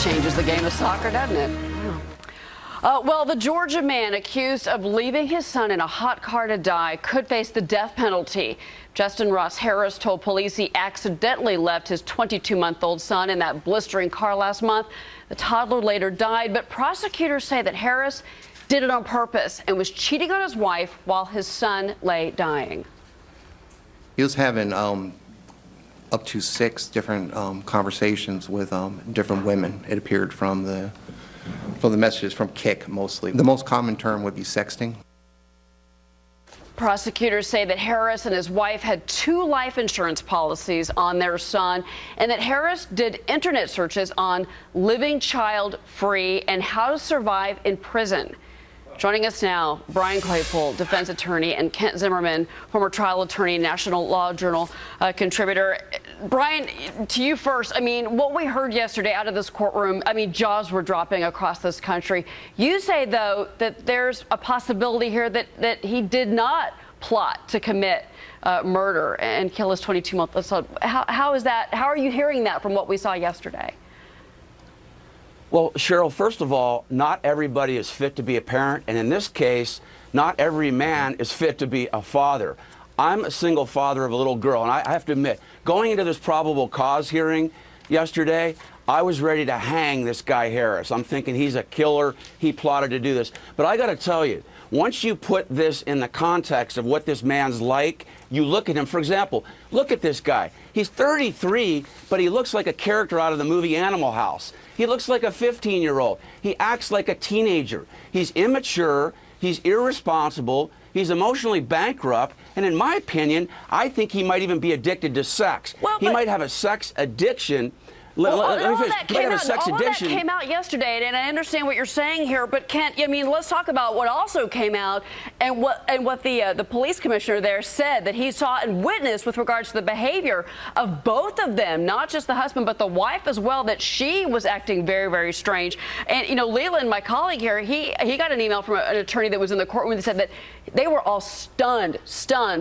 Changes the game of soccer, doesn't it? Well, the Georgia man accused of leaving his son in a hot car to die could face the death penalty. Justin Ross Harris told police he accidentally left his 22-month-old son in that blistering car last month. The toddler later died, but prosecutors say that Harris did it on purpose and was cheating on his wife while his son lay dying. He was having up to 6 different conversations with different women. It appeared from the messages from Kik mostly. The most common term would be sexting. Prosecutors say that Harris and his wife had 2 life insurance policies on their son, and that Harris did internet searches on living child free and how to survive in prison. Joining us now, Brian Claypool, defense attorney, and Kent Zimmermann, former trial attorney, National Law Journal contributor. Brian, to you first. I mean, what we heard yesterday out of this courtroom, I mean, jaws were dropping across this country. You say, though, that there's a possibility here that he did not plot to commit murder and kill his 22-month-old son. How is that? How are you hearing that from what we saw yesterday? Well, Cheryl, first of all, not everybody is fit to be a parent, and in this case, not every man is fit to be a father. I'm a single father of a little girl, and I have to admit, going into this probable cause hearing yesterday, I was ready to hang this guy Harris. I'm thinking he's a killer, he plotted to do this. But I gotta tell you, once you put this in the context of what this man's like, you look at him, for example, look at this guy. He's 33, but he looks like a character out of the movie Animal House. He looks like a 15-year-old. He acts like a teenager. He's immature, he's irresponsible, he's emotionally bankrupt, and in my opinion, I think he might even be addicted to sex. Well, he might have a sex addiction. All that came out yesterday, and I understand what you're saying here, but Kent, I mean, let's talk about what also came out and what the police commissioner there said that he saw and witnessed with regards to the behavior of both of them, not just the husband, but the wife as well, that she was acting very, very strange. And, you know, Leland, my colleague here, he got an email from an attorney that was in the courtroom that said that they were all stunned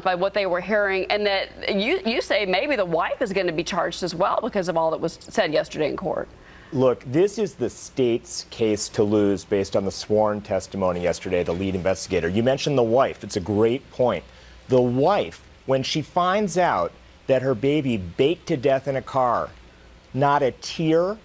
by what they were hearing, and that you say maybe the wife is going to be charged as well because of all that was said yesterday in court. Look, this is the state's case to lose based on the sworn testimony yesterday, the lead investigator. You mentioned the wife. It's a great point. The wife, when she finds out that her baby baked to death in a car, not a tear,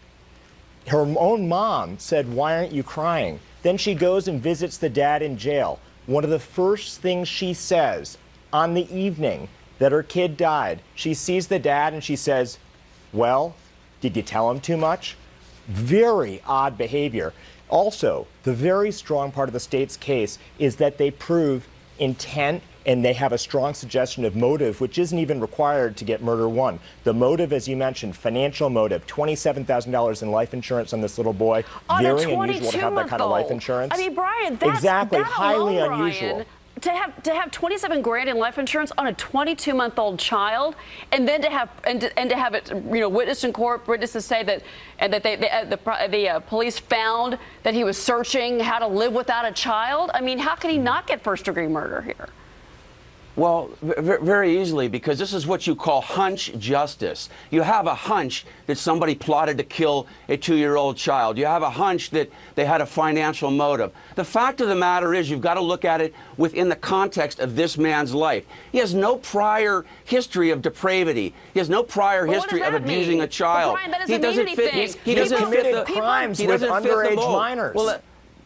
her own mom said, "Why aren't you crying?" Then she goes and visits the dad in jail. One of the first things she says on the evening that her kid died, she sees the dad and she says, "Well, did you tell him too much?" Very odd behavior. Also, the very strong part of the state's case is that they prove intent and they have a strong suggestion of motive, which isn't even required to get murder one. The motive, as you mentioned, financial motive, $27,000 in life insurance on this little boy. On Very unusual to have that kind of life insurance. I mean, Brian, that's exactly that highly alone, unusual. Brian, to have 27 grand in life insurance on a 22-month-old child, and then to have it, you know, witnessed in court, witnesses say that, and that the police found that he was searching how to live without a child. I mean, how can he not get first-degree murder here? Well, very easily, because this is what you call hunch justice. You have a hunch that somebody plotted to kill a 2-year-old child. You have a hunch that they had a financial motive. The fact of the matter is you've got to look at it within the context of this man's life. He has no prior history of depravity. He has no prior history of abusing a child. Brian, that doesn't mean anything. He doesn't committed crimes with underage minors. Well,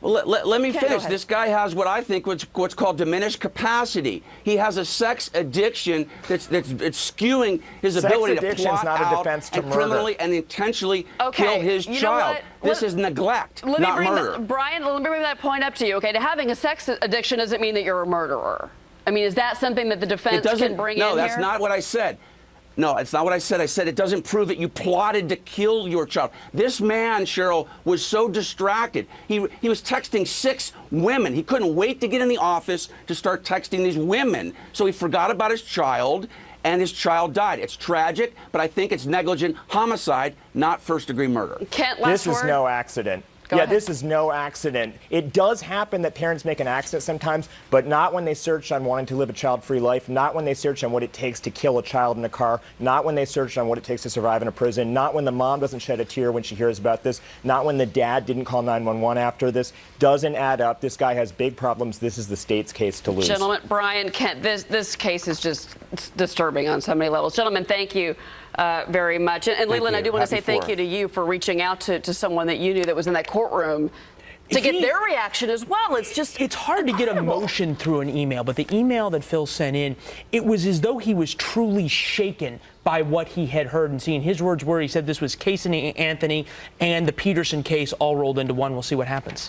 let me finish. This guy has what I think what's called diminished capacity. He has a sex addiction that's skewing his ability to plot out and criminally and intentionally kill his child. This is neglect, not murder. Brian, let me bring that point up to you. Okay, to having a sex addiction doesn't mean that you're a murderer. I mean, is that something that the defense can bring in here? No, that's not what I said. No, it's not what I said. I said it doesn't prove that you plotted to kill your child. This man, Cheryl, was so distracted. He was texting 6 women. He couldn't wait to get in the office to start texting these women. So he forgot about his child, and his child died. It's tragic, but I think it's negligent homicide, not first-degree murder. Kent, last word. This is no accident. Go ahead. This is no accident. It does happen that parents make an accident sometimes, but not when they search on wanting to live a child-free life, not when they search on what it takes to kill a child in a car, not when they search on what it takes to survive in a prison, not when the mom doesn't shed a tear when she hears about this, not when the dad didn't call 911 after this. Doesn't add up. This guy has big problems. This is the state's case to lose. Gentlemen, Brian, Kent, this case is just disturbing on so many levels. Gentlemen, thank you very much. And Leland, I do want to say thank you to you for reaching out to someone that you knew that was in that courtroom to get their reaction as well. It's hard to get emotion through an email, but the email that Phil sent in, it was as though he was truly shaken by what he had heard and seen. His words were, he said this was Casey Anthony and the Peterson case all rolled into one. We'll see what happens.